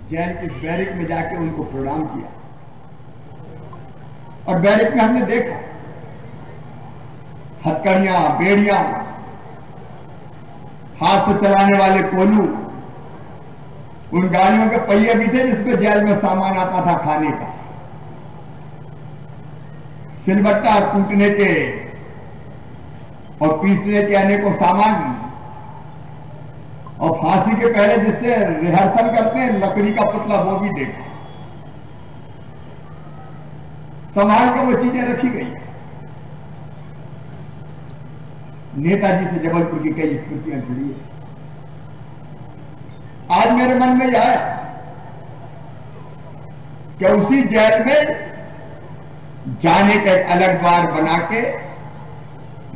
Jail के baric में जाके उनको प्रणाम किया। और बैरिक में हमने देखा हथकड़ियां, बेड़ियां, हाथ से चलाने वाले कोलू, उन गाड़ियों के पहिए भी थे जिसमें जेल में सामान आता था खाने का, सिलबट्टा कूटने के और पीसने के अनेकों सामान, और फांसी के पहले जिससे रिहर्सल करते हैं लकड़ी का पुतला, वो भी देखा। संभाल के वो चीजें रखी गई। नेताजी से जबलपुर की कई स्मृतियां जुड़ी है। आज मेरे मन में यह आया कि उसी जेल में जाने का एक अलग द्वार बना के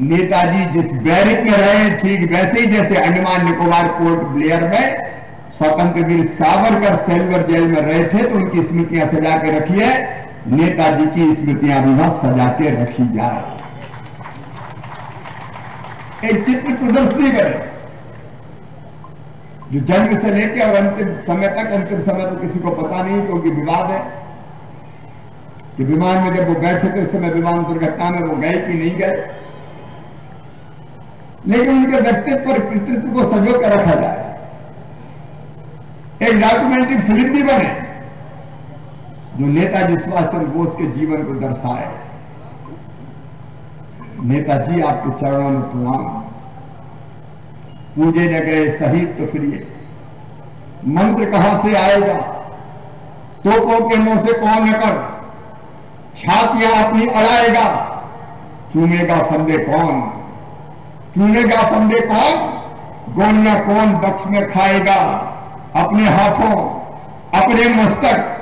नेताजी जिस बैरिक में रहे, ठीक वैसे ही जैसे अंडमान निकोबार पोर्ट ब्लेयर में स्वतंत्र वीर सावरकर सेल्वर जेल में रहे थे, तो उनकी स्मृतियां सजा के रखी है। नेताजी की स्मृतियां भी वहां सजा के रखी जाए। एक चित्र प्रदर्शनी करें जो जन्म से लेकर और अंतिम समय तक, अंतिम समय तो किसी को पता नहीं क्योंकि विवाद है कि विमान में जब वो बैठे थे उस समय विमान दुर्घटना में वो गए कि नहीं गए, लेकिन उनके व्यक्तित्व और कृतित्व को संजो कर रखा जाए। एक डॉक्यूमेंट्री फिल्म भी बने जो नेताजी सुभाष चंद्र बोस के जीवन को दर्शाए। नेताजी आपके चरणों में प्रणाम, पूजे न गए शहीद तो फिर ये मंत्र कहां से आएगा, तोपों के मुंह से कौन नकर, छातियां अपनी अड़ाएगा, चूमेगा फंदे कौन, चूमेगा फंदे कौन, गोलियां कौन बक्स में खाएगा, अपने हाथों अपने मस्तक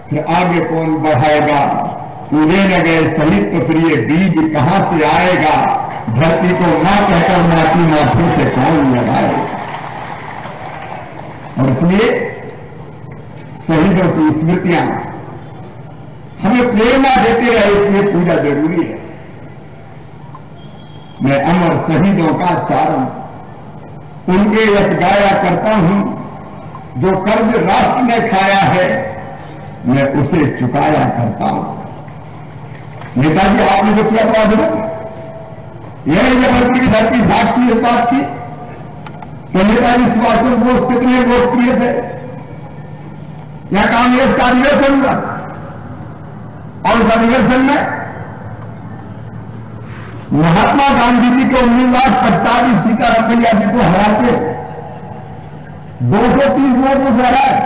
फिर आगे कौन बढ़ाएगा, पूरे न गए शहीद तो फिर ये बीज कहां से आएगा, धरती को मां कहकर माटी माथे से कौन लगाएगा। और इसलिए शहीदों की स्मृतियां हमें प्रेरणा देते रहे, इसलिए पूजा जरूरी है। मैं अमर शहीदों का चारण उनके यश गाया करता हूं, जो कर्ज राष्ट्र ने खाया है मैं उसे चुकाया करता हूं। नेताजी आपने जो किया था यह जबलपुर की धरती साक्षी इस बात की कि नेताजी सुभाष चंद्र बोस कितने लोकप्रिय थे। यह कांग्रेस का अधिवेशन हुआ और उस अधिवेशन में महात्मा गांधी जी के उम्मीदवार प्रतापी सीतारमैया जी को हराते 230 वोटों से हराए,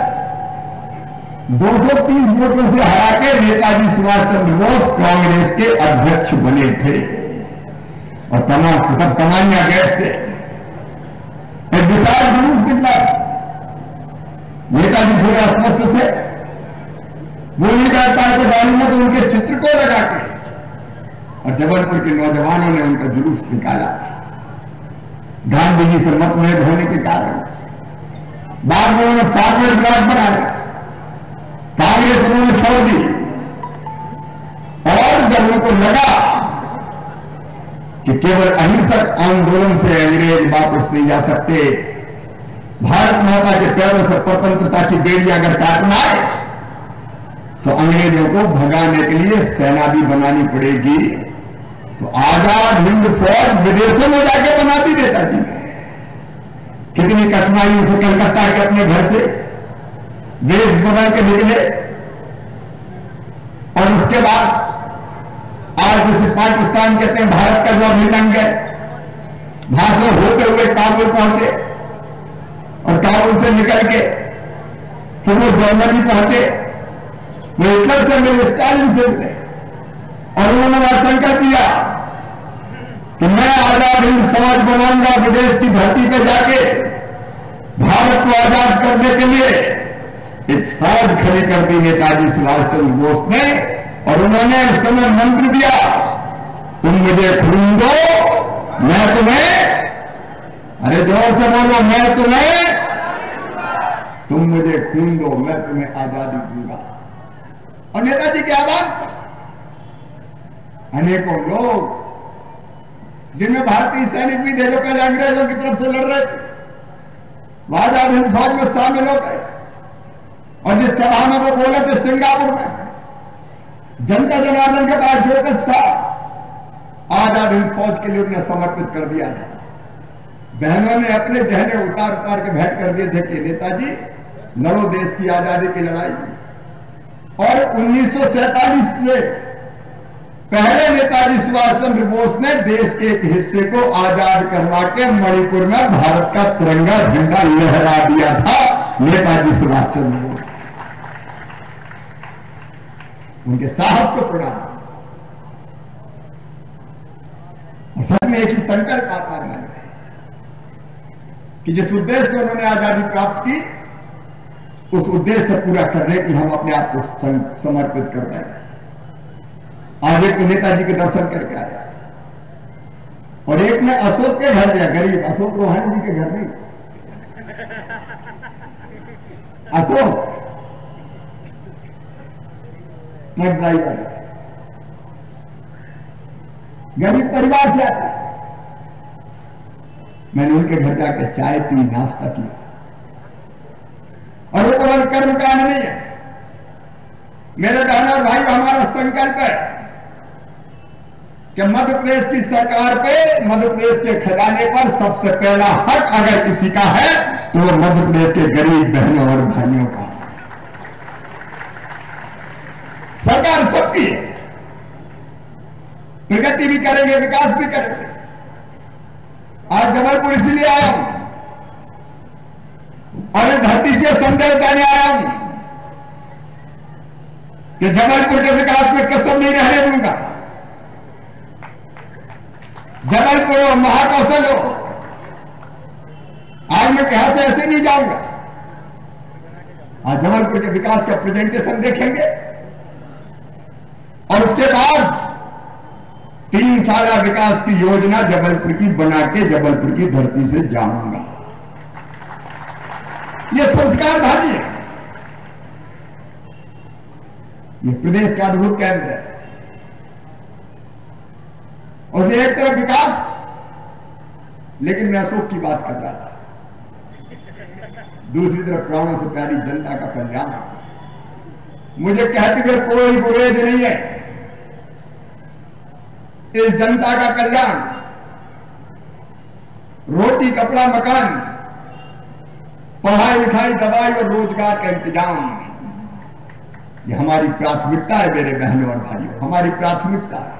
230 वोटों से हरा के नेताजी सुभाष चंद्र बोस कांग्रेस के अध्यक्ष बने थे और तमाम सब कमानियां गए थे। एक विशाल जुलूस निकला, नेताजी थोड़े अस्वस्थ थे, वो नहीं कहता है कि गाड़ी में तो उनके चित्र को लगा के और जबलपुर के नौजवानों ने उनका जुलूस निकाला। गांधी जी से मतभेद होने के कारण बाद में उन्होंने 7 मिनट ब्लॉक बनाया, कांग्रेस उन्होंने छोड़ दी। और जब उनको लगा कि केवल अहिंसक आंदोलन से अंग्रेज वापस नहीं जा सकते, भारत माता के पैरों से स्वतंत्रता की बेड़ी अगर काटना है तो अंग्रेजों को भगाने के लिए सेना भी बनानी पड़ेगी। तो आजाद हिंद फौज विदेशों में जाके बनाती नेताजी ने। कितनी कठिनाइयों से कलकत्ता के अपने घर से देश बदल के निकले और उसके बाद आज जैसे पाकिस्तान कहते हैं भारत का जो अभिनंग है, वहां से होते हुए काबुल पहुंचे और काबुल से निकल के फिर वो जर्मनी पहुंचे, वो हिटलर से मिले, स्टालिन से मिले और उन्होंने वहां संकल्प दिया कि मैं आजाद हिंद फौज बनाऊंगा, विदेश की धरती पर जाके भारत को आजाद करने के लिए एक फौज खड़ी कर दी नेताजी सुभाष चंद्र बोस ने। और उन्होंने उस समय मंत्र दिया, तुम मुझे खून दो मैं तुम्हें, अरे जोर से बोलो, मैं तुम्हें, तुम मुझे खून दो मैं तुम्हें आजादी दूंगा। और नेताजी की आवाज अनेकों लोग जिनमें भारतीय सैनिक भी थे जो पहले अंग्रेजों की तरफ से लड़ रहे थे, आजाद हिंद फौज में शामिल हो गए। और जिस सभा में वो बोले थे सिंगापुर में, जनता जनार्दन के पास जो कुछ था आजाद हिंद फौज के लिए उन्हें समर्पित कर दिया था। बहनों ने अपने गहने उतार उतार के भेंट कर दिए थे कि नेताजी लड़ो देश की आजादी की लड़ाई। और 1947 से पहले नेताजी सुभाष चंद्र बोस ने देश के एक हिस्से को आजाद करवा के मणिपुर में भारत का तिरंगा झंडा लहरा दिया था। नेताजी सुभाष चंद्र बोस, उनके साहस को प्रणाम। और सच में एक ही संकल्प आता है कि जिस उद्देश्य से उन्होंने आजादी प्राप्त की, उस उद्देश्य से पूरा करने की हम अपने आप को समर्पित कर रहे हैं। आज एक नेताजी के दर्शन करके आया और एक ने अशोक के घर गया, गरीब अशोक रोहानी जी के घर नहीं, अशोक ट्रक ड्राइवर, गरीब परिवार से आता है। मैंने उनके घर जाकर चाय पी, नाश्ता किया। और वो केवल कर्मकांड नहीं है मेरे बहनों और भाई, हमारा संकल्प है कि मध्य प्रदेश की सरकार पे, मध्य प्रदेश के खजाने पर सबसे पहला हक अगर किसी का है तो वो मध्य प्रदेश के गरीब बहनों और भाइयों का। सरकार सबकी है, प्रगति भी करेंगे, विकास भी करेंगे। आज जबलपुर इसलिए आया हूं और इस धरती से संदेश देने आया हूं कि जबलपुर के विकास में कसम नहीं रहने दूंगा। जबलपुर हो, महाकौशल हो, आज मैं कहा से ऐसे नहीं जाऊंगा। आज जबलपुर के विकास का प्रेजेंटेशन देखेंगे और उसके बाद 3 साल विकास की योजना जबलपुर की बना के जबलपुर की धरती से जाऊंगा। ये संस्कारधारी है, ये प्रदेश का अद्भुत केंद्र है। और एक तरफ विकास, लेकिन मैं अशोक की बात कर रहा था, दूसरी तरफ प्राणों से प्यारी जनता का कल्याण। मुझे कहते हुए कोई गुरेज नहीं है। इस जनता का कल्याण, रोटी कपड़ा मकान, पढ़ाई लिखाई दवाई और रोजगार का इंतजाम, ये हमारी प्राथमिकता है मेरे बहनों और भाइयों, हमारी प्राथमिकता है।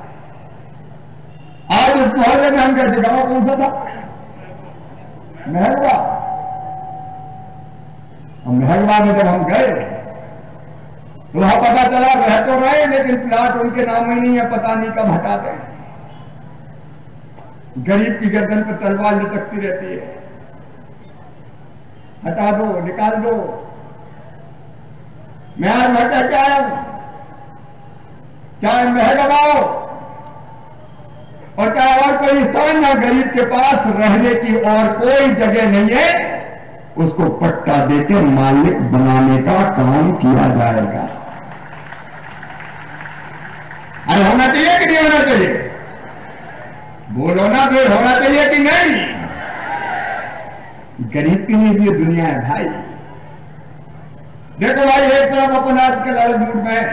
आज इस मोहल्ले में हम गए, गांव कौन सा था? महगवा। और महगवा में जब हम गए तो वहां पता चला रह तो रहे लेकिन प्लाट उनके नाम ही नहीं है, पता नहीं कब हटाते हैं। गरीब की गर्दन पर तलवार लटकती रहती है, हटा दो, निकाल दो। मैं आज हटा के आया हूं, चाहे महगवाओ और चाहे और कोई स्थान ना, गरीब के पास रहने की और कोई जगह नहीं है, उसको पट्टा देकर मालिक बनाने का काम किया जाएगा। अरे होना चाहिए कि नहीं होना चाहिए? बोलो ना, फिर होना चाहिए कि नहीं? गरीब के लिए भी ये दुनिया है भाई। देखो भाई, एक तरफ अपन आजकल अलग मूड में है,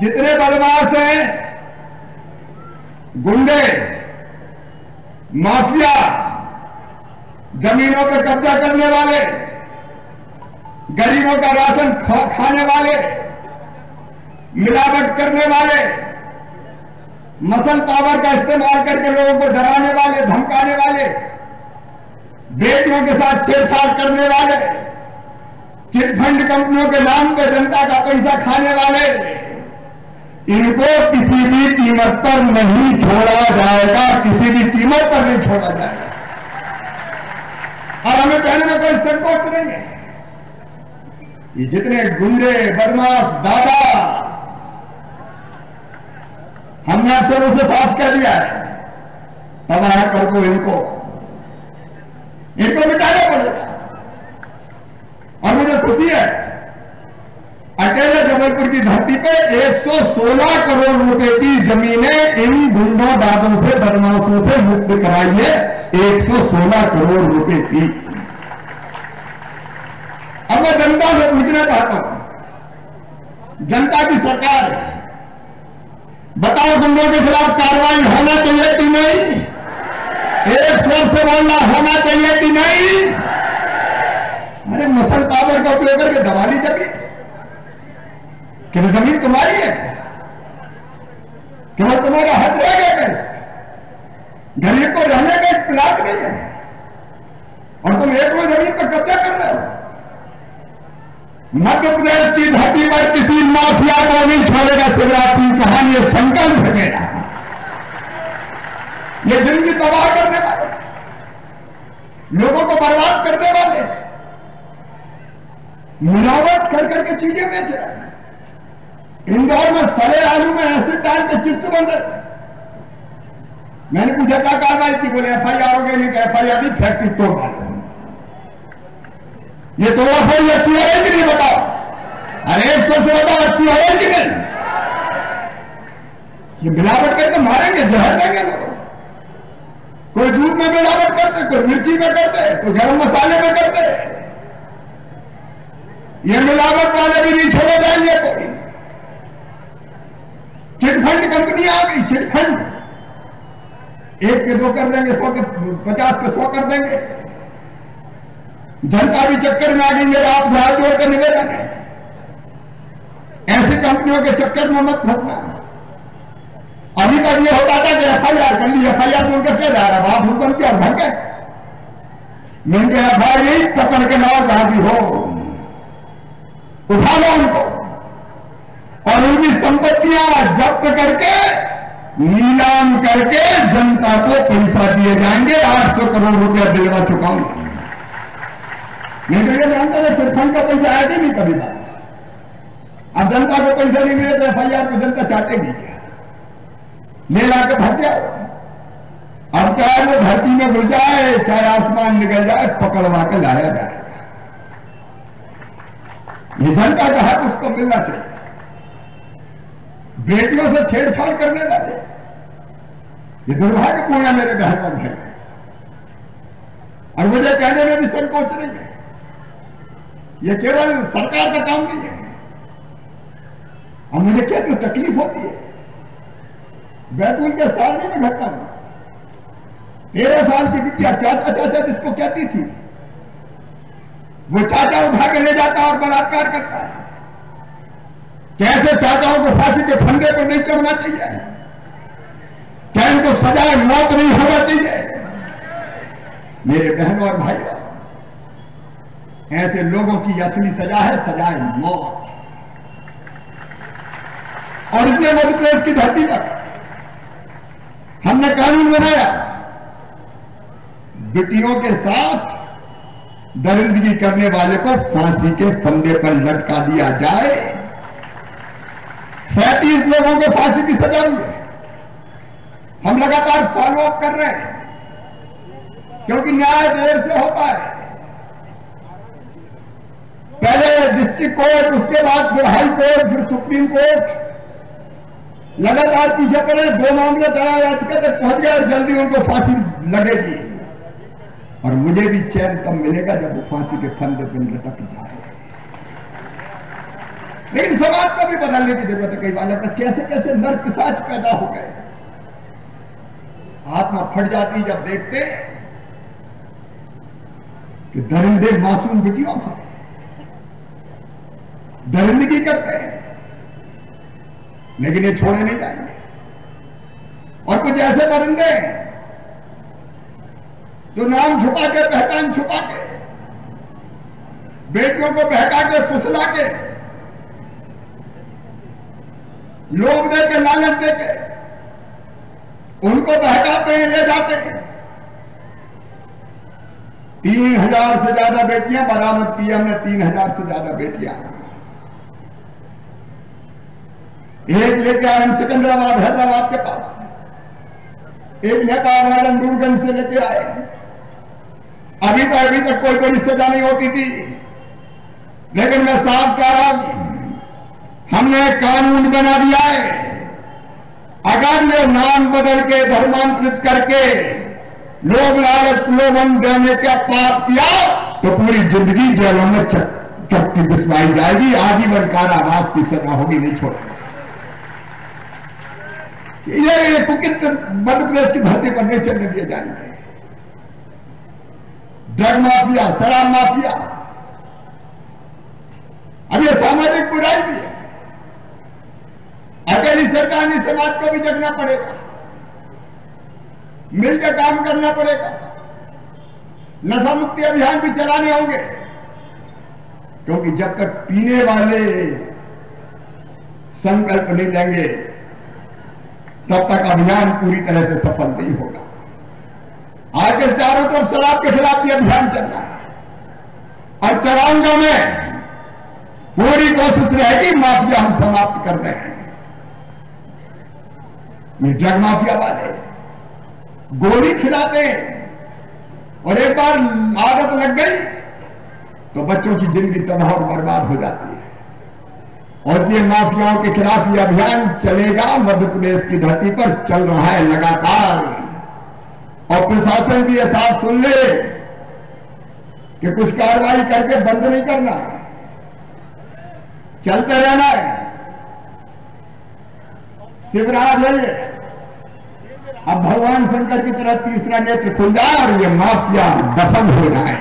जितने बदमाश हैं, गुंडे, माफिया, जमीनों पर कब्जा करने वाले, गरीबों का राशन खाने वाले, मिलावट करने वाले, मसल पावर का इस्तेमाल करके लोगों को डराने वाले, धमकाने वाले, बेटियों के साथ छेड़छाड़ करने वाले, चिटफंड कंपनियों के नाम पर जनता का पैसा खाने वाले, इनको किसी भी कीमत पर नहीं छोड़ा जाएगा, किसी भी कीमत पर नहीं छोड़ा जाएगा। और हमें कहने में कोई संकोच नहीं है। ये जितने गुंडे, बदमाश, दादा, हमने अक्सर उसे साफ कर दिया है, तबाह कर दो इनको मिटाना पड़ेगा। और मुझे खुशी है, अकेले जबलपुर की धरती पे 116 करोड़ रुपए की जमीनें इन गुंडों, दादों से, बदमाशों से मुक्त कराई है। 116 करोड़ रुपए की। मैं जनता से पूछना चाहता हूं, जनता की सरकार है, बताओ गुंडों के खिलाफ कार्रवाई होना चाहिए कि नहीं? एक स्वर से बोलना होना चाहिए कि नहीं? अरे मसल पावर का उपयोग करके दबा ली जमीन, कि जमीन तुम्हारी है, केवल तुम्हारा हक रह गया, गरीब को रहने का एक प्लाट नहीं है और तुम एक लोग जमीन पर कब्जा कर रहे हो। मध्य प्रदेश की धरती पर किसी माफिया को नहीं छोड़ेगा शिवराज सिंह चौहान, ये संकल्प है मेरा। ये जिंदगी तबाह करने वाले, लोगों को बर्बाद करने वाले, मिलावट कर करके चीजें बेच रहे हैं। इंदौर में सड़े आलू में एसिड डाल के चिप्स बन रहे। मैंने पूछा क्या कार्रवाई की? बोले एफआईआर हो गई। एफआईआर भी फैक्ट्री तोड़ डाले। ये तो एफआईआर अच्छी है कि नहीं बताओ? अरे 100 से बताओ अच्छी है कि नहीं? ये मिलावट करके मारेंगे, जहर देंगे लोग। कोई दूध में मिलावट करते, कोई मिर्ची में करते, कोई गरम मसाले में करते। ये मिलावट वाले भी नहीं छोड़े जाएंगे। कोई चिटफंड कंपनी आ गई, चिटफंड 1 के 2 कर देंगे, 100 के 50 के 100 कर देंगे। जनता भी चक्कर में आ गई। मेरा आप हाथ जोड़कर निवेदन है, ऐसी कंपनियों के चक्कर में मत फंसना। अभी तक ये होता था कि एफआईआर कर ली, एफआईआर तो उनका क्या जा रहा है, बाप हुक्म किया और भर गए। मैंने एफआईआर पकड़ के लाओ, जहां भी हो उठा लो उनको और उनकी संपत्तियां जब्त करके नीलाम करके जनता को पैसा दिए जाएंगे। 800 करोड़ रुपया दिलवा चुकाऊंगा। नहीं तो ये जानते थे चिटफंड का पैसा आएगा नहीं कभी बात। अब जनता को पैसा नहीं मिले तो एफआईआर को जनता चाटेगी क्या? ले ला के भर जाओ। अब चाहे वो धरती में घुस जाए, चाहे आसमान निकल जाए, पकड़वा के लाया जाए। ये जनता का हक उसको मिलना चाहिए। बेटियों से छेड़छाड़ करने वाले, ये दुर्भाग्यपूर्ण है मेरे बहन और भाई। और मुझे कहने में भी संकोच नहीं है, ये केवल सरकार का काम नहीं है। और मुझे क्या तो तकलीफ होती है। बैतूल के सालनी में घटना हुई, 13 साल की बिटिया चाचा चाचा जिसको कहती थी, वो चाचा उठा के ले जाता और बलात्कार करता है। कैसे चाचाओं को फांसी के फंदे पर नहीं चढ़ना चाहिए? क्या इनको सजाए मौत नहीं होना चाहिए? मेरे बहनों और भाइयों, ऐसे लोगों की असली सजा है सजाए मौत। और इसलिए मध्य प्रदेश की धरती पर हमने कानून बनाया, बेटियों के साथ दरिंदगी करने वाले को फांसी के फंदे पर लटका दिया जाए। 37 लोगों को फांसी की सजा हुई है। हम लगातार फॉलो अप कर रहे हैं, क्योंकि न्याय देर से होता है। पहले डिस्ट्रिक्ट कोर्ट, उसके बाद फिर हाई कोर्ट, फिर सुप्रीम कोर्ट, लगातार पीछे पड़े। 2 मामले दया याचिका तक पहुंच गया, जल्दी उनको फांसी लगेगी। और मुझे भी चैन तब मिलेगा जब वो फांसी के फंदे पर लटक जाए। लेकिन समाज को भी बदलने की जरूरत है। कई बार लगता कैसे कैसे नर पिशाच पैदा हो गए। आत्मा फट जाती जब देखते कि दरिंदे मासूम बेटियों से दरिंदगी करते हैं, लेकिन ये छोड़े नहीं जाएंगे। और कुछ ऐसे दरिंदे जो नाम छुपा के, पहचान छुपा के, बेटियों को बहका के, फुसला के, लोभ दे के, लालच दे के उनको बहकाते हैं, ले जाते हैं। 3000 से ज्यादा बेटियां बरामद की हमने, 3000 से ज्यादा बेटियां। एक लेके आए हम सिकंदराबाद, हैदराबाद के पास। एक नेपाल दूरगंज से लेके आए। अभी तक कोई बड़ी सजा नहीं होती थी, लेकिन मैं साफ कह रहा हूं, हमने कानून बना दिया है। अगर ये नाम बदल के, धर्मांतरित करके लोग लालच प्रलोभन देने का पाप किया तो पूरी जिंदगी जेलों में चक्की पिसवाई जाएगी, आजीवन कारावास की सजा होगी, नहीं छोड़ेंगे। ये कुकित मध्य प्रदेश की धरती पर नहीं चलने दिए जाएंगे। ड्रग माफिया, शराब माफिया, अब ये सामाजिक बुराई भी है। अकेली सरकार नहीं, समाज को भी जगना पड़ेगा, मिलकर काम करना पड़ेगा। नशा मुक्ति अभियान भी चलाने होंगे, क्योंकि जब तक पीने वाले संकल्प नहीं लेंगे तब तक अभियान पूरी तरह से सफल नहीं होगा। आजकल चारों तरफ शराब के खिलाफ ये अभियान चल रहा है और चलाऊंगा मैं, पूरी कोशिश रहेगी माफिया हम समाप्त कर दें। ये ड्रग माफिया वाले गोली खिलाते हैं और एक बार आदत लग गई तो बच्चों की जिंदगी तबाह और बर्बाद हो जाती है। और ये माफियाओं के खिलाफ ये अभियान चलेगा, मध्य प्रदेश की धरती पर चल रहा है लगातार। और प्रशासन भी यह साफ सुन ले कि कुछ कार्रवाई करके बंद नहीं करना, चलते रहना है। शिवराज है, अब भगवान शंकर की तरह तीसरा नेत्र खुल जाए और ये माफिया दफन हो जाए।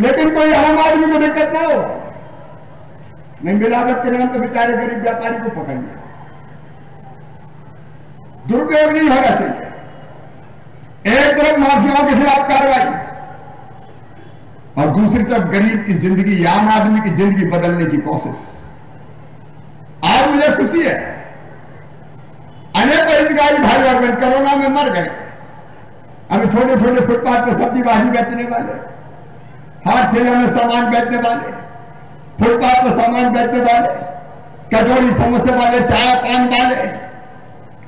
लेकिन कोई आम आदमी को दिक्कत ना हो, नहीं मिलावट के नाम तो बेचारे गरीब व्यापारी को पकड़ लिया। दुरुपयोग नहीं होना चाहिए। एक तरफ माफियाओं के खिलाफ कार्रवाई और दूसरी तरफ गरीब की जिंदगी, आम आदमी की जिंदगी बदलने की कोशिश। आज मुझे खुशी है, अनेक हितग्राही भाई और बहन कोरोना में मर गए। अभी छोटे छोटे फुटपाथ पर सब्जी भाजी बेचने वाले, हाथ ठेला में सामान बेचने वाले, फुटपाथ पर सामान बेचने वाले, कचौड़ी समोसे वाले, चाय पान वाले,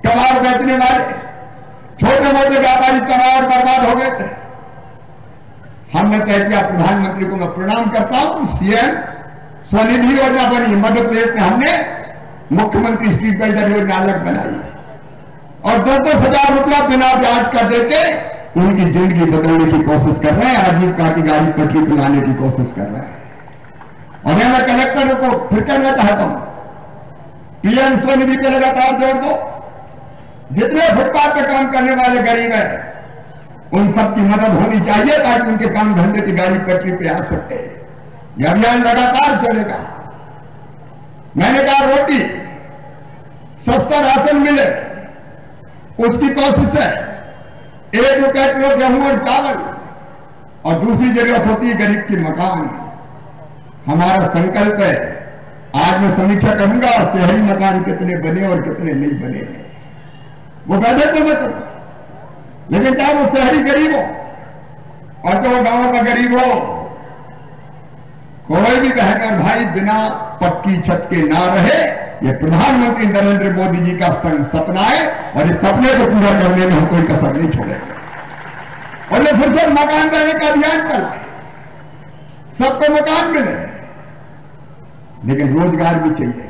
कबाड़ बेचने वाले, छोटे मोटे व्यापारी तबाह और बर्बाद हो गए थे। हमने तय किया, प्रधानमंत्री को मैं प्रणाम करता हूं, सीएम स्वनिधि योजना बनी मध्य प्रदेश में, हमने मुख्यमंत्री स्ट्रीट वेंडर योजना अलग बनाई और 10,000 रुपया बिना ब्याज का देके उनकी जिंदगी बदलने की कोशिश कर रहे हैं, आजीविका की गाड़ी पटरी पर लाने की कोशिश कर रहे हैं। और मैं कलेक्टर को फिर कहना चाहता हूं, पीएम स्वनिधि पे लगातार जोड़ दो। जितने फुटपाथ पे काम करने वाले गरीब हैं उन सबकी मदद होनी चाहिए ताकि उनके काम धंधे की गाड़ी पटरी पे आ सकते। यह अभियान लगातार चलेगा। मैंने कहा रोटी सस्ता राशन मिले उसकी कोशिश है। 1 रुपया किलो गेहूं और चावल, और दूसरी जरूरत होती है गरीब की मकान। हमारा संकल्प है, आज मैं समीक्षा करूंगा शहरी मकान कितने बने और कितने नहीं बने, वो वैसे तो मैं करूं, लेकिन चाहे वो शहरी गरीब हो और जो गांव का गरीब हो, कोई भी कहकर भाई बिना पक्की छत के ना रहे। ये प्रधानमंत्री नरेंद्र मोदी जी का सपना है और इस सपने को पूरा करने में हम कोई कसर नहीं छोड़ेंगे। और ये फिर से मकान देने का अभियान चला, सबको मकान मिले, लेकिन रोजगार भी चाहिए।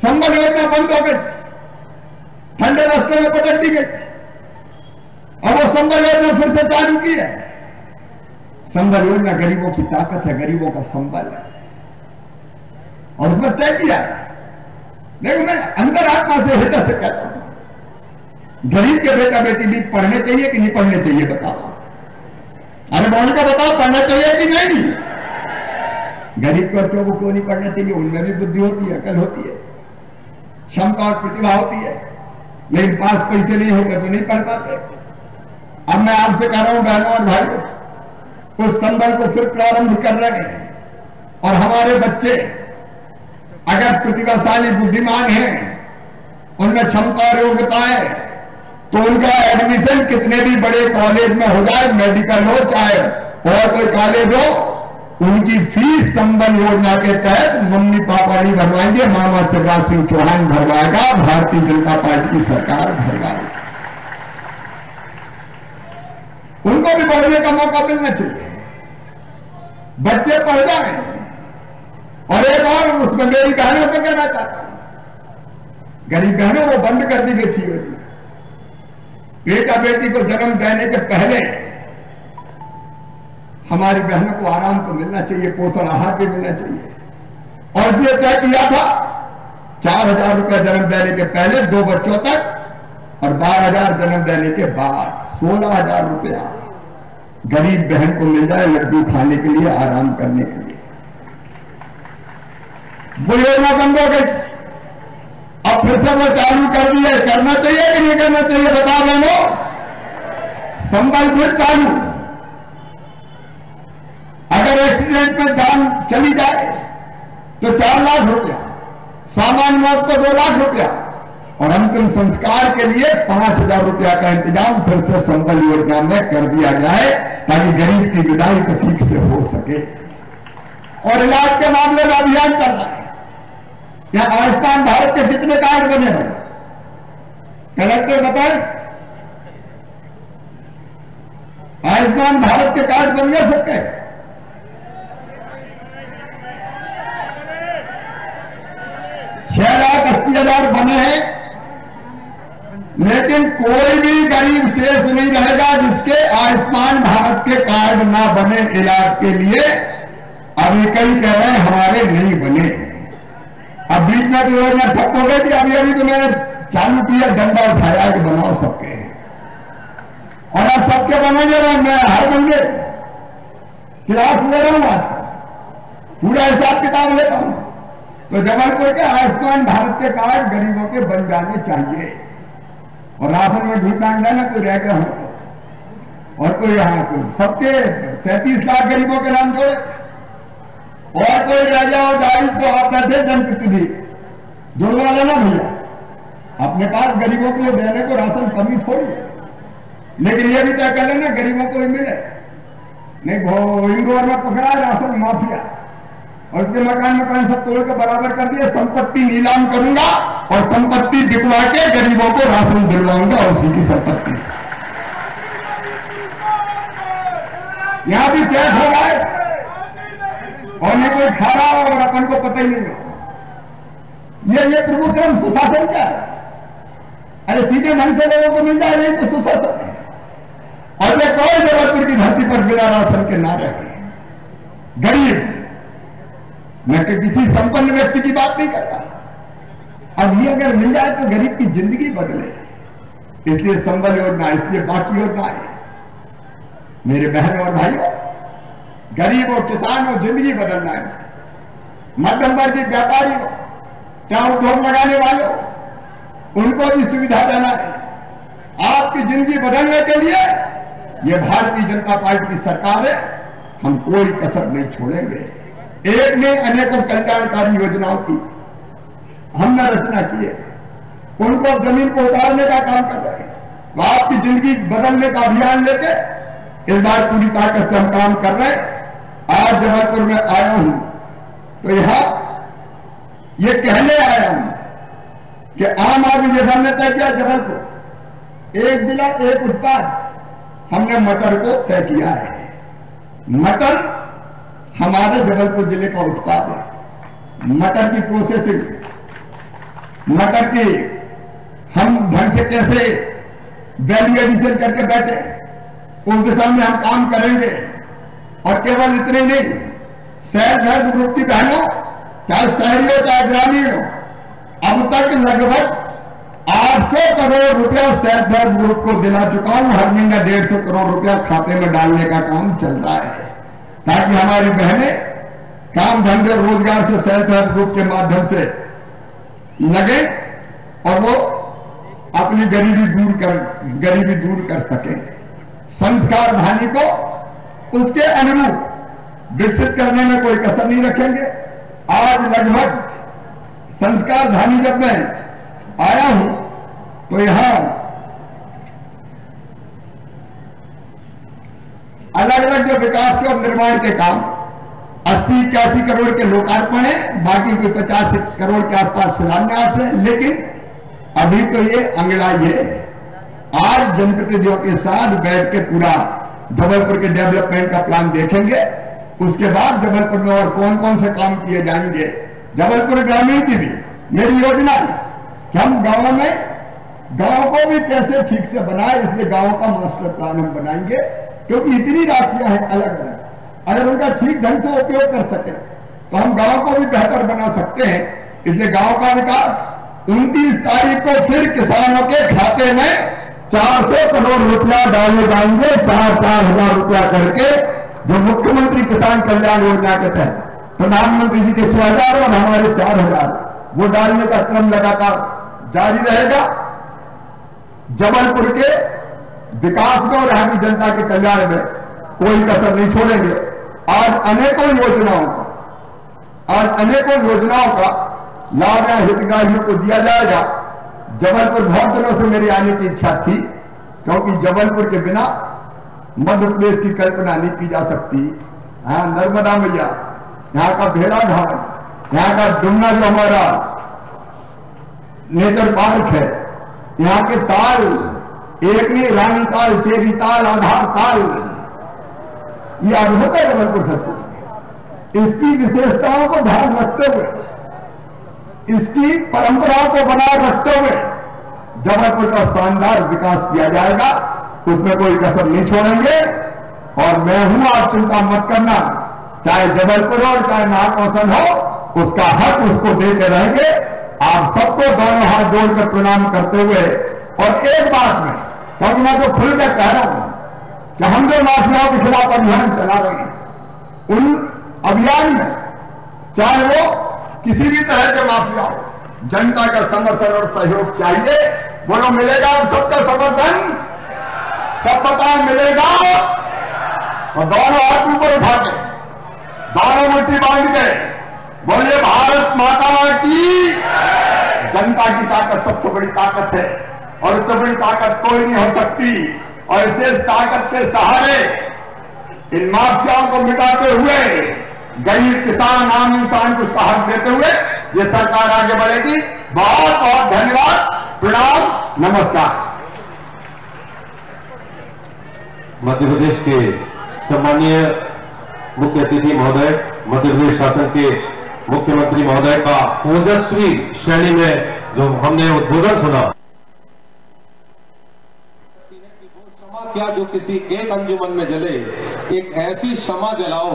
संबल योजना बंद हो गई, ठंडे रास्ते में पकड़ दी गई, और वो संबल योजना फिर से चालू की है। संबल योजना गरीबों की ताकत है, गरीबों का संबल है, और उसमें तय किया है। देखो मैं अंतरात्मा से हृदय से कहता हूं, गरीब के बेटा बेटी भी पढ़ने चाहिए कि नहीं पढ़ने चाहिए बताओ? अरे बोल का बताओ, पढ़ना चाहिए कि नहीं? गरीब के बच्चों को क्यों नहीं पढ़ना चाहिए? उनमें भी बुद्धि होती है, अकल होती है, क्षमता और प्रतिभा होती है, लेकिन पास पैसे नहीं होते तो नहीं पढ़ पाते। अब मैं आपसे कह रहा हूं बहनों और भाइयों, उस संबल को फिर प्रारंभ कर रहे हैं, और हमारे बच्चे अगर प्रतिभाशाली बुद्धिमान हैं, उनमें क्षमता और योग्यता है, तो उनका एडमिशन कितने भी बड़े कॉलेज में हो जाए, मेडिकल हो चाहे और कोई कॉलेज हो, उनकी फीस संबल योजना के तहत मम्मी पापा नहीं भरवाएंगे, मामा शिवराज सिंह चौहान भरवाएगा, भारतीय जनता पार्टी की सरकार भरवाएगी। उनको भी बढ़ने का मौका मिलना चाहिए, बच्चे पढ़ जाए। और एक और उसमें मेरी बहनों से कहना चाहता हूं, गरीब बहनों वो बंद कर दी गई थी योजना। बेटा बेटी को जन्म देने के पहले हमारी बहनों को आराम तो मिलना चाहिए, पोषण आहार भी मिलना चाहिए। और ये तय किया था 4,000 रुपया जन्म देने के पहले 2 बच्चों तक, और 12,000 जन्म देने के बाद 16,000 रुपया गरीब बहन को मिल जाए लड्डू खाने के लिए, आराम करने के लिए। वो योजना बंद हो गई, अब फिर से वो चालू कर दिया। करना चाहिए कि नहीं करना चाहिए बता बहनों? संबल फिर चालू। अगर एक्सीडेंट में जान चली जाए तो 4 लाख रुपया, सामान्य मौत को 2 लाख रुपया, और अंतिम संस्कार के लिए 5,000 रुपया का इंतजाम फिर से संबल योजना में कर दिया जाए, ताकि गरीब की विदाई तो ठीक से हो सके। और इलाज के मामले में अभियान चल रहा है। यहां आयुष्मान भारत के कितने कार्ड बने हैं कलेक्टर बताए? आयुष्मान भारत के कार्ड बन गए सबके? 6,80,000 बने हैं, लेकिन कोई भी गरीब शेष नहीं रहेगा जिसके आयुष्मान भारत के कार्ड ना बने इलाज के लिए। अभी कई कह रहे हैं हमारे नहीं बने। अब बीच में तो योजना ठप हो गई थी, अभी तो मैंने चालू किया, डंडा उठाया कि बनाओ सबके, और अब सबके बनेंगे। मैं हर महीने क्लास ले रहा हूं, आज पूरा हिसाब किताब लेता हूं। तो जबलपुर के आयुष्मान भारत के कार्ड गरीबों के बन जाने चाहिए, और राशन में भी मांग देना कोई रह गया हो, और कोई यहां को सबके 37 लाख गरीबों के नाम जोड़े, और कोई रह जाओ 40 तो आप कैसे जनप्रतिनिधि जुड़वा लेना भैया। अपने पास गरीबों के लिए देने को राशन कमी थोड़ी है, लेकिन ये भी तय कर लेना गरीबों को ही मिले। नहीं वो इंदौर में पकड़ा है राशन माफिया, और उसके मकान सब तोड़ के बराबर कर दिया। संपत्ति नीलाम करूंगा और संपत्ति बिकवा के गरीबों को राशन दिलवाऊंगा, और उसी की संपत्ति। यहां भी कैश हो रहा है और ये कोई खा रहा हो और अपन को पता ही नहीं हो। ये प्रभुक्रम सुशासन क्या है? अरे सीधे ढंग से लोगों को मिल जाए, नहीं तो सुशासन है। और ये कोई जबलपुर की धरती पर बिना राशन के ना रहे। गरीब, मैं किसी संपन्न व्यक्ति की बात नहीं कर रहा। अब ये अगर मिल जाए तो गरीब की जिंदगी बदले। इसलिए संबल योजना, इसलिए बाकी योजनाएं। मेरे बहनों और भाइयों, गरीब और किसान और जिंदगी बदलना है। मध्यम वर्गीय व्यापारियों, चाहे उद्योग लगाने वालों, उनको भी सुविधा देना है। आपकी जिंदगी बदलने के लिए ये भारतीय जनता पार्टी की सरकार है, हम कोई कसर नहीं छोड़ेंगे। एक ने अनेकों कल्याणकारी योजनाओं की हमने रचना की है, उनको जमीन को उतारने का काम कर रहे हैं। तो आपकी जिंदगी बदलने का अभियान लेके इस बार पूरी ताकत से हम काम कर रहे हैं। आज जबलपुर में आया हूं तो यहां ये कहने आया हूं कि आम आदमी जैसा हमने तय किया जबलपुर एक जिला एक उत्पाद, हमने मटर को तय किया है। मटर हमारे जबलपुर जिले का उत्पाद है। मटर की प्रोसेसिंग, मटर की हम ढंग से कैसे वैल्यू एडिशन करके बैठे, उस दिशा में हम काम करेंगे। और केवल इतने नहीं, सेल्फ हेल्प ग्रुप की बहनों, चाहे शहरी हो चाहे ग्रामीण हो, अब तक लगभग 800 करोड़ रुपया सेल्फ हेल्प ग्रुप को दिला चुका हूं। हर महीना 150 करोड़ रुपया खाते में डालने का काम चल रहा है, ताकि हमारी बहनें काम धंधे रोजगार से सेल्फ हेल्प ग्रुप के माध्यम से लगे और वो अपनी गरीबी दूर कर सके। संस्कार धानी को उसके अनुरूप विकसित करने में कोई कसर नहीं रखेंगे। आज लगभग संस्कार धानी जब मैं आया हूं तो यहां अलग अलग जो विकास के और निर्माण के काम 80-81 करोड़ के लोकार्पण है, बाकी कोई 50 करोड़ के आसपास शिलान्यास है। लेकिन अभी तो ये अंगड़ाई है। आज जनप्रतिनिधियों के साथ बैठ के पूरा जबलपुर के डेवलपमेंट का प्लान देखेंगे। उसके बाद जबलपुर में और कौन कौन से काम किए जाएंगे। जबलपुर ग्रामीण की भी मेरी योजना है कि हम गांव को भी कैसे ठीक से बनाए, इसलिए गांव का मास्टर प्लान हम बनाएंगे, क्योंकि इतनी राशियां हैं अलग अलग। अगर उनका ठीक ढंग से उपयोग कर सके तो हम गांव को भी बेहतर बना सकते हैं। इसलिए गांव का विकास 29 तारीख को फिर किसानों के खाते में 400 करोड़ रुपया डाले जाएंगे, 4-4 हजार रुपया करके, जो मुख्यमंत्री किसान कल्याण योजना के तहत प्रधानमंत्री जी के 6,000 और हमारे 4,000 वो डालने का क्रम लगातार जारी रहेगा। जबलपुर के विकास में और यहां की जनता के कल्याण में कोई कसर नहीं छोड़ेंगे। आज अनेकों योजनाओं का लाभ या हितग्राहियों को दिया जाएगा। जबलपुर बहुत दिनों से मेरी आने की इच्छा थी, क्योंकि जबलपुर के बिना मध्य प्रदेश की कल्पना नहीं की जा सकती। यहाँ नर्मदा मैया, यहाँ का भेड़ा घाट, यहाँ का डुमना जो हमारा नेचर पार्क है, यहाँ के ताल, एक नहीं रानी ताल, चेरी ताल, आधार ताल, ये अद्भुत है जबलपुर सचमुच। इसकी विशेषताओं को ध्यान रखते हुए, इसकी परंपराओं को बनाए रखते हुए जबलपुर का शानदार विकास किया जाएगा। उसमें कोई कसर नहीं छोड़ेंगे। और मैं हूं, आप चिंता मत करना, चाहे जबलपुर हो चाहे महाकौशल हो, उसका हक उसको देते रहेंगे। आप सबको दोनों हाथ जोड़कर प्रणाम करते हुए, और एक बात में, क्योंकि मैं तो खुलकर कह रहा हूं कि हम जो माफियाओं के खिलाफ अभियान चला रहे हैं, उन अभियान में चाहे वो किसी भी तरह के माफिया हो, जनता का समर्थन और सहयोग चाहिए। बोलो मिलेगा सबका समर्थन, सबका मिलेगा। और दोनों हाथ ऊपर उठा के, दोनों मुट्ठी बांध के बोलिए भारत माता की। जनता की ताकत सबसे बड़ी ताकत है, और इससे बड़ी ताकत कोई नहीं हो सकती। और इस ताकत के सहारे इन माफियाओं को मिटाते हुए, गरीब किसान आम इंसान को साहस देते हुए ये सरकार आगे बढ़ेगी। बहुत बहुत धन्यवाद, प्रणाम, नमस्कार। मध्य प्रदेश के सम्मानीय मुख्य अतिथि महोदय, मध्य प्रदेश शासन के मुख्यमंत्री महोदय का ओजस्वी शैली में जो हमने उद्बोधन सुना, क्या जो किसी एक अंजुमन में जले, एक ऐसी क्षमा जलाओ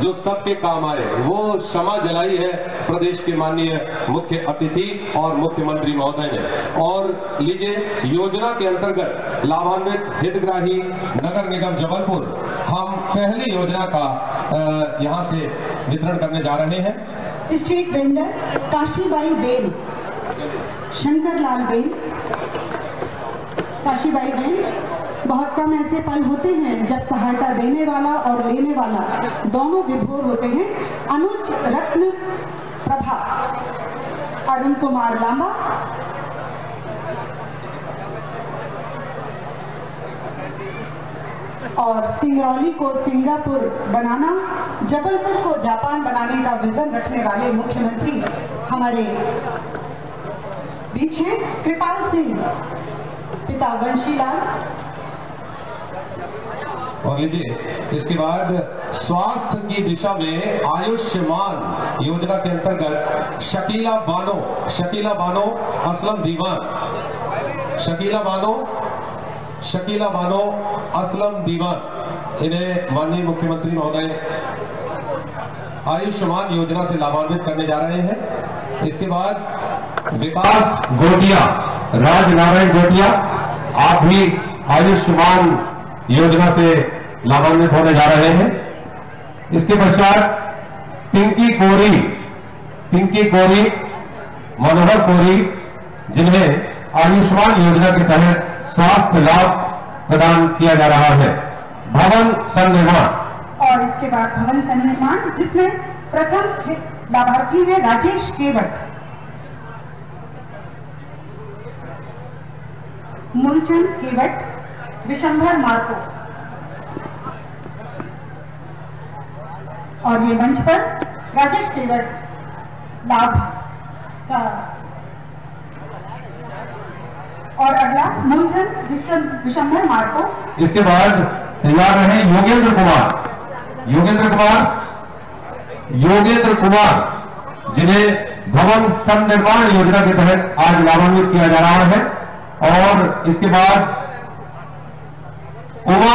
जो सबके काम आए। वो क्षमा जलाई है प्रदेश के माननीय मुख्य अतिथि और मुख्यमंत्री महोदय ने। और लीजिए, योजना के अंतर्गत लाभान्वित हितग्राही नगर निगम जबलपुर, हम पहली योजना का यहां से वितरण करने जा रहे हैं। Street vendor Kashibai Ben, Shankarlal Ben, Kashibai Ben. बहुत कम ऐसे पल होते हैं जब सहायता देने वाला और लेने वाला दोनों विभोर होते हैं। अनुज रत्न प्रभा, अरुण कुमार लांबा, और सिंगरौली को सिंगापुर बनाना, जबलपुर को जापान बनाने का विजन रखने वाले मुख्यमंत्री हमारे बीच हैं। कृपाल सिंह, पिता वंशीलाल। और लीजिए, इसके बाद स्वास्थ्य की दिशा में आयुष्मान योजना के अंतर्गत शकीला बानो असलम दीवान, शकीला बानो असलम दीवान, इन्हें माननीय मुख्यमंत्री महोदय आयुष्मान योजना से लाभान्वित करने जा रहे हैं। इसके बाद विकास गोटिया, राजनारायण गोटिया, आप भी आयुष्मान योजना से लाभान्वित होने जा रहे हैं। इसके पश्चात पिंकी कोरी, मनोहर कोरी, जिन्हें आयुष्मान योजना के तहत स्वास्थ्य लाभ प्रदान किया जा रहा है। भवन सन्निर्माण, और इसके बाद भवन सन्निर्माण, जिसमें प्रथम लाभार्थी है राजेश केवट, मूलचंद केवट, विशंभर मार्को। और ये मंच पर राजेश केवट लाभ का, और अगला मूलचंद विशंभर मार्को। इसके बाद तैयार रहे योगेंद्र कुमार, जिन्हें भवन सन्निर्माण योजना के तहत आज लाभान्वित किया जा रहा है। और इसके बाद उमा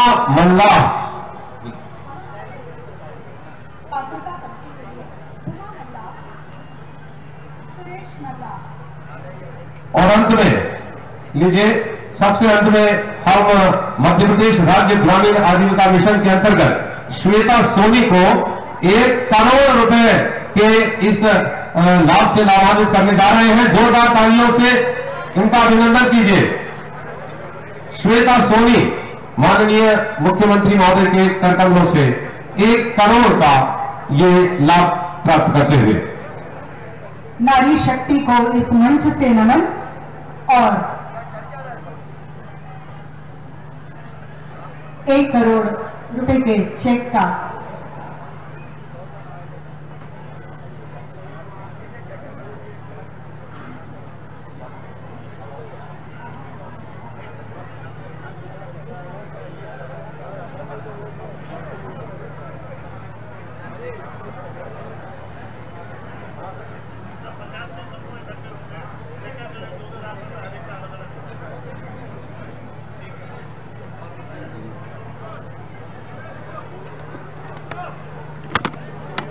और अंत में लीजिए, सबसे अंत में हम मध्य प्रदेश राज्य ग्रामीण आजीविका मिशन के अंतर्गत श्वेता सोनी को 1 करोड़ रुपए के इस लाभ से लाभान्वित करने जा रहे हैं। जोरदार तालियों से इनका अभिनंदन कीजिए। श्वेता सोनी माननीय मुख्यमंत्री महोदय के करकमलों से 1 करोड़ का ये लाभ प्राप्त करते हुए नारी शक्ति को इस मंच से नमन और 1 करोड़ रुपए के चेक का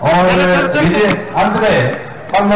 और अंत में हम